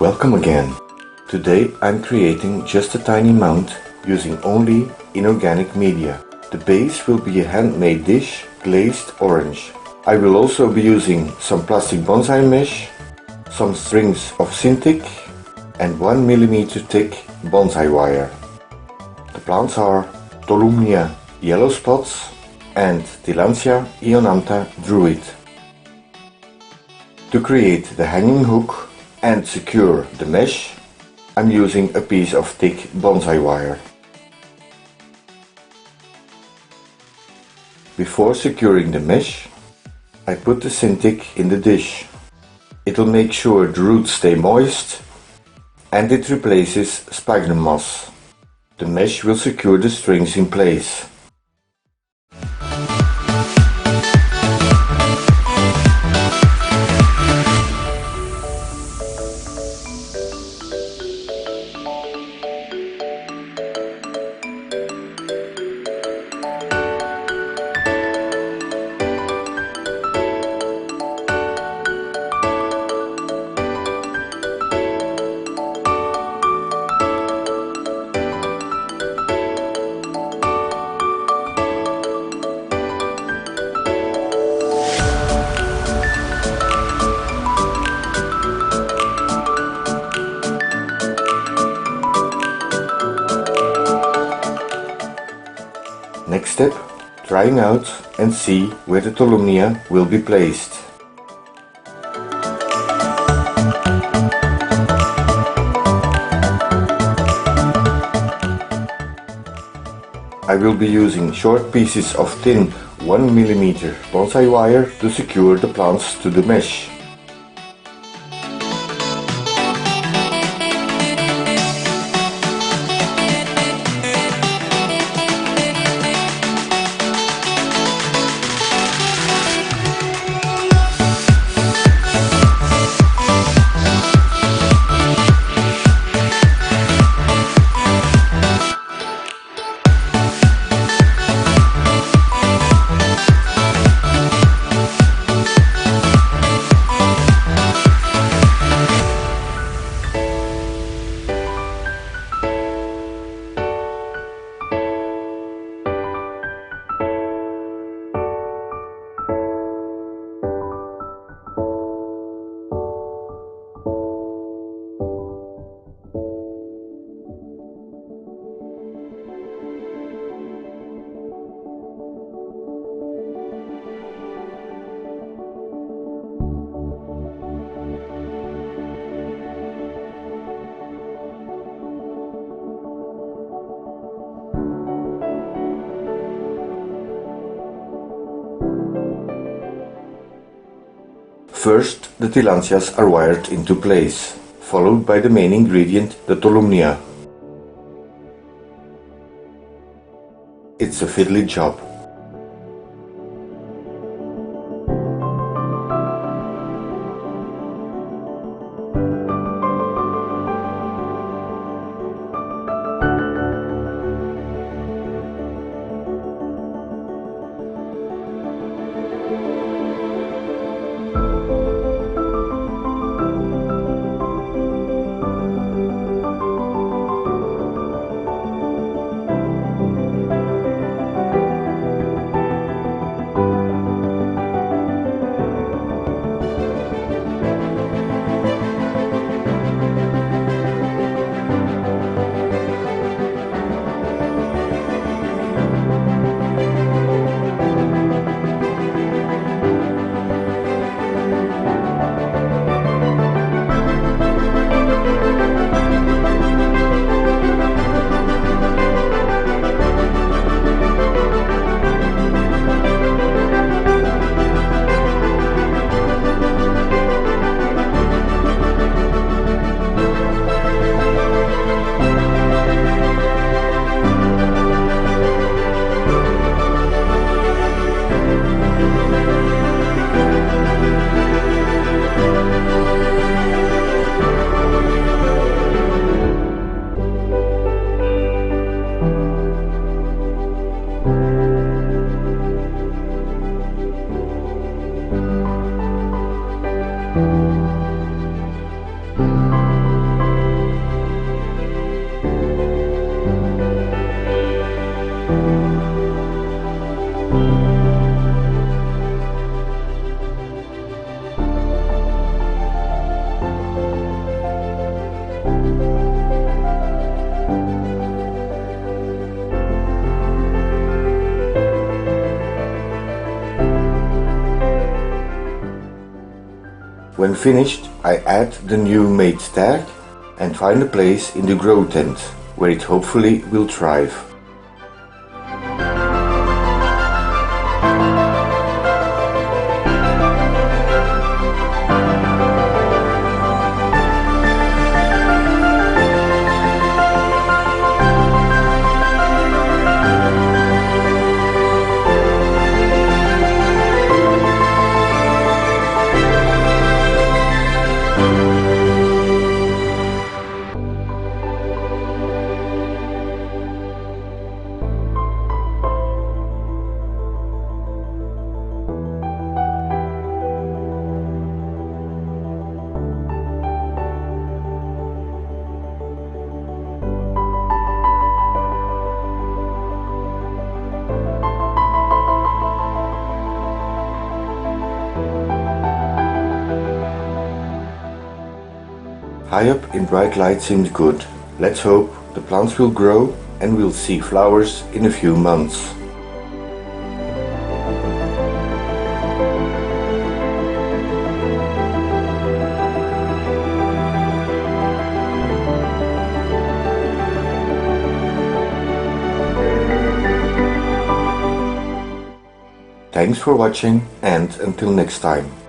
Welcome again. Today I'm creating just a tiny mount using only inorganic media. The base will be a handmade dish glazed orange. I will also be using some plastic bonsai mesh, some strings of Synthic and 1 mm thick bonsai wire. The plants are Tolumnia yellow spots and Tillandsia Ionantha Druid. To create the hanging hook and secure the mesh, I'm using a piece of thick bonsai wire. Before securing the mesh, I put the Synthic in the dish. It'll make sure the roots stay moist and it replaces sphagnum moss. The mesh will secure the strings in place. Next step, trying out and see where the Tolumnia will be placed. I will be using short pieces of thin 1 mm bonsai wire to secure the plants to the mesh. First, the Tillandsias are wired into place, followed by the main ingredient, the Tolumnia. It's a fiddly job. When finished, I add the new made tag and find a place in the grow tent, where it hopefully will thrive. High up in bright light seems good. Let's hope the plants will grow and we'll see flowers in a few months. Thanks for watching, and until next time.